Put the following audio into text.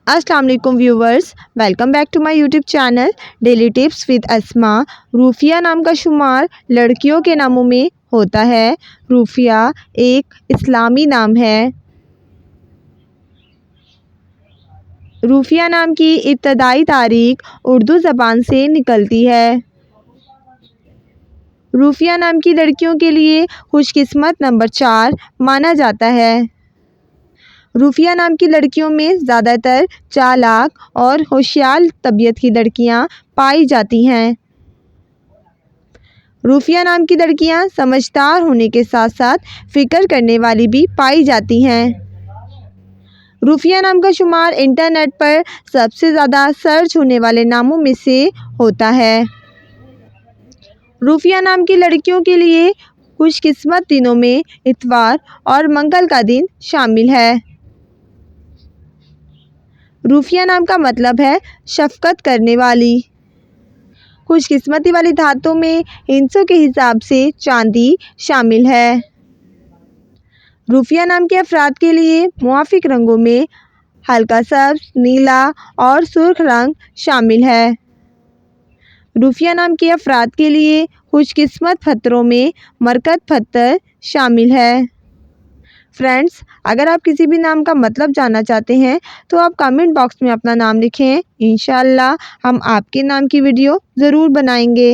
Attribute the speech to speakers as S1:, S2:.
S1: अस्सलाम वालेकुम viewers, welcome back to my YouTube channel daily tips with Asma. रूफिया नाम का शुमार लड़कियों के नामों में होता है। रूफिया एक इस्लामी नाम है। रूफिया नाम की इब्तदाई तारीख उर्दू ज़बान से निकलती है। रूफिया नाम की लड़कियों के लिए खुशकिस्मत नंबर 4 माना जाता है। रूफिया नाम की लड़कियों में ज़्यादातर चालाक और होशियार तबीयत की लड़कियां पाई जाती हैं। रूफिया नाम की लड़कियां समझदार होने के साथ साथ फ़िक्र करने वाली भी पाई जाती हैं। रूफिया नाम का शुमार इंटरनेट पर सबसे ज़्यादा सर्च होने वाले नामों में से होता है। रूफिया नाम की लड़कियों के लिए खुशकिस्मत दिनों में इतवार और मंगल का दिन शामिल है। रूफिया नाम का मतलब है शफ़क़त करने वाली। खुशकिस्मती वाली धातों में हिंसों के हिसाब से चांदी शामिल है। रूफिया नाम के अफराद के लिए मुवाफ़िक रंगों में हल्का सब्ज़, नीला और सुर्ख रंग शामिल है। रूफिया नाम के अफराद के लिए खुशकिस्मत पत्थरों में मरकत पत्थर शामिल है। फ्रेंड्स, अगर आप किसी भी नाम का मतलब जानना चाहते हैं तो आप कमेंट बॉक्स में अपना नाम लिखें। इंशाअल्लाह हम आपके नाम की वीडियो ज़रूर बनाएंगे।